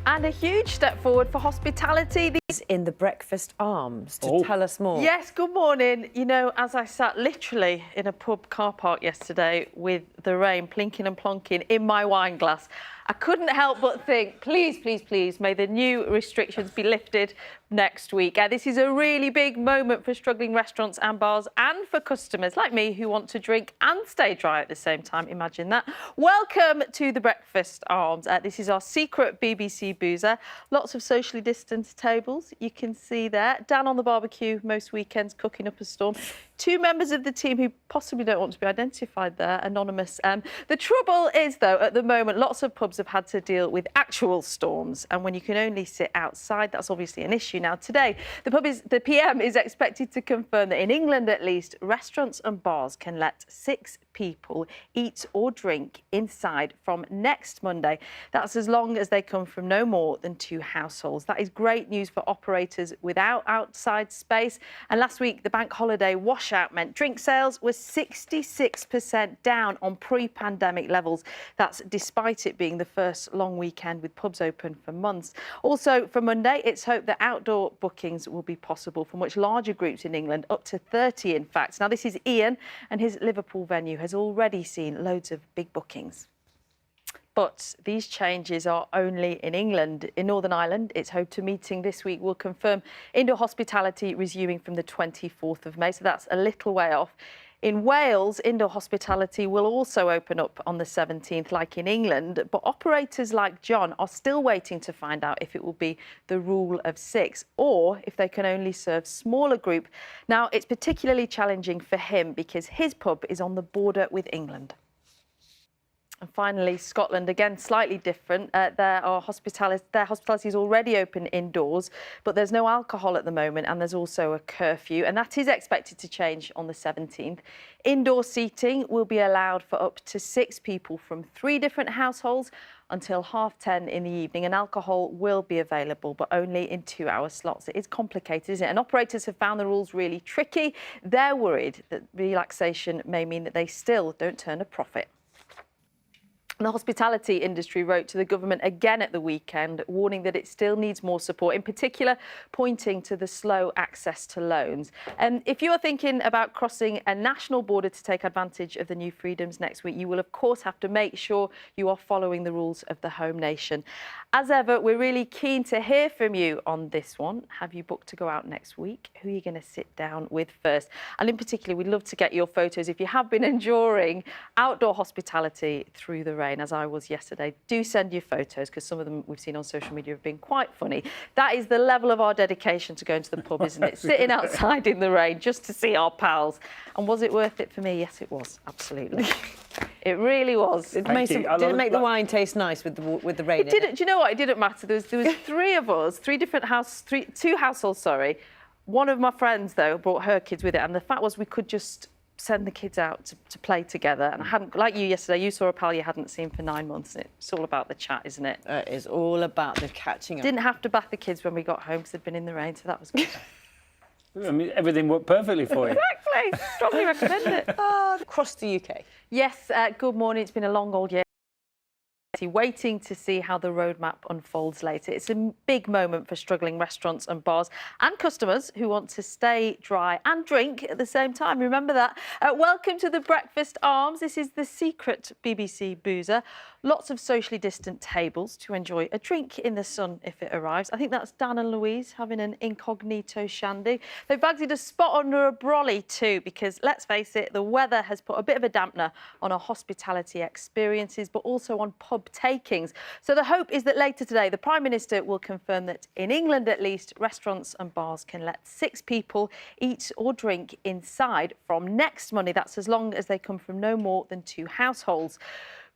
And a huge step forward for hospitality. These in the Breakfast Arms to tell us more. Yes, good morning. You know, as I sat literally in a pub car park yesterday with the rain plinking and plonking in my wine glass, I couldn't help but think, please, please, please, may the new restrictions be lifted next week. This is a really big moment for struggling restaurants and bars and for customers like me who want to drink and stay dry at the same time. Imagine that. Welcome to the Breakfast Arms. This is our secret BBC boozer. Lots of socially distanced tables, you can see there. Dan on the barbecue most weekends cooking up a storm. Two members of the team who possibly don't want to be identified there, anonymous. The trouble is, though, at the moment, lots of pubs have had to deal with actual storms. And when you can only sit outside, that's obviously an issue. Now, today, the PM is expected to confirm that in England, at least, restaurants and bars can let 6 people eat or drink inside from next Monday. That's as long as they come from no more than 2 households. That is great news for operators without outside space. And last week, the bank holiday washout meant drink sales were 66% down on pre-pandemic levels. That's despite it being the first long weekend with pubs open for months. Also, for Monday, it's hoped that outdoor bookings will be possible for much larger groups in England, up to 30 in fact. Now, this is Ian, and his Liverpool venue has already seen loads of big bookings. But these changes are only in England. In Northern Ireland, it's hoped a meeting this week will confirm indoor hospitality resuming from the 24th of May, so that's a little way off. In Wales, indoor hospitality will also open up on the 17th, like in England, but operators like John are still waiting to find out if it will be the rule of 6 or if they can only serve smaller group. Now, it's particularly challenging for him because his pub is on the border with England. And finally, Scotland, again, slightly different. Their hospitality is already open indoors, but there's no alcohol at the moment, and there's also a curfew, and that is expected to change on the 17th. Indoor seating will be allowed for up to 6 people from 3 different households until 10:30 in the evening, and alcohol will be available, but only in 2-hour slots. It is complicated, isn't it? And operators have found the rules really tricky. They're worried that relaxation may mean that they still don't turn a profit. The hospitality industry wrote to the government again at the weekend, warning that it still needs more support, in particular pointing to the slow access to loans. And if you are thinking about crossing a national border to take advantage of the new freedoms next week, you will, of course, have to make sure you are following the rules of the home nation. As ever, we're really keen to hear from you on this one. Have you booked to go out next week? Who are you going to sit down with first? And in particular, we'd love to get your photos if you have been enjoying outdoor hospitality through the rain, as I was yesterday. Do send your photos, because some of them we've seen on social media have been quite funny. That is the level of our dedication to going to the pub, isn't it? Sitting outside in the rain just to see our pals. And was it worth it for me? Yes, it was. Absolutely. It really was. Did it make the wine taste nice with the rain? It didn't. Do you know what? It didn't matter. There was 3 of us, 2 households. Sorry. One of my friends though brought her kids with it, and the fact was we could just send the kids out to play together. And I hadn't, like you yesterday, you saw a pal you hadn't seen for 9 months. It's all about the chat, isn't it? It is all about the catching up. Didn't have to bath the kids when we got home because they'd been in the rain, so that was good. I mean, everything worked perfectly for you. Exactly. Strongly recommend it. Across the UK. Yes, good morning. It's been a long old year. Waiting to see how the roadmap unfolds later. It's a big moment for struggling restaurants and bars and customers who want to stay dry and drink at the same time. Remember that. Welcome to the Breakfast Arms. This is the secret BBC boozer. Lots of socially distant tables to enjoy a drink in the sun if it arrives. I think that's Dan and Louise having an incognito shandy. They've bagged a spot under a brolly too, because let's face it, the weather has put a bit of a dampener on our hospitality experiences, but also on pub takings. So the hope is that later today, the Prime Minister will confirm that in England, at least, restaurants and bars can let 6 people eat or drink inside from next Monday. That's as long as they come from no more than 2 households.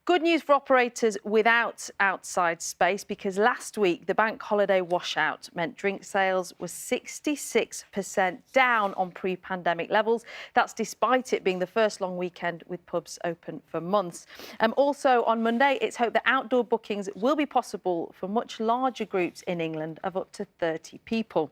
Good news for operators without outside space, because last week the bank holiday washout meant drink sales were 66% down on pre-pandemic levels. That's despite it being the first long weekend with pubs open for months. Also on Monday, it's hoped that outdoor bookings will be possible for much larger groups in England of up to 30 people.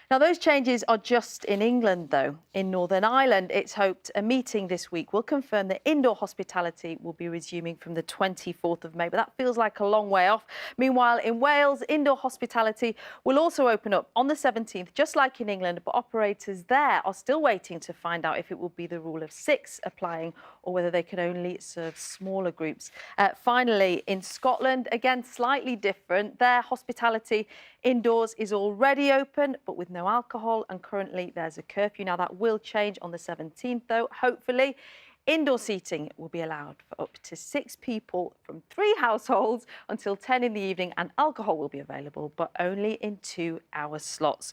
Now, those changes are just in England, though. In Northern Ireland, it's hoped a meeting this week will confirm that indoor hospitality will be resuming from the 24th of May, but that feels like a long way off. Meanwhile, in Wales, indoor hospitality will also open up on the 17th, just like in England, but operators there are still waiting to find out if it will be the rule of 6 applying or whether they can only serve smaller groups. Finally, in Scotland, again, slightly different. Their hospitality indoors is already open, but with no alcohol, and currently there's a curfew. Now, that will change on the 17th, though, hopefully. Indoor seating will be allowed for up to 6 people from 3 households until 10 in the evening, and alcohol will be available, but only in 2-hour slots.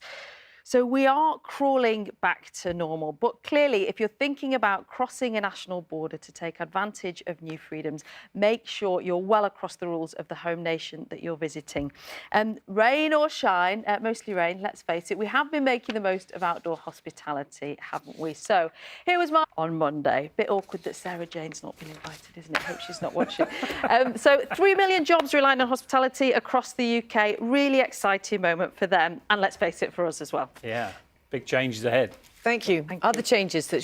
So we are crawling back to normal, but clearly, if you're thinking about crossing a national border to take advantage of new freedoms, make sure you're well across the rules of the home nation that you're visiting. Rain or shine, mostly rain, let's face it, we have been making the most of outdoor hospitality, haven't we? So here was my on Monday. Bit awkward that Sarah Jane's not been invited, isn't it? Hope she's not watching. So 3 million jobs relying on hospitality across the UK. Really exciting moment for them, and let's face it, for us as well. Yeah, big changes ahead. Thank you. Other changes that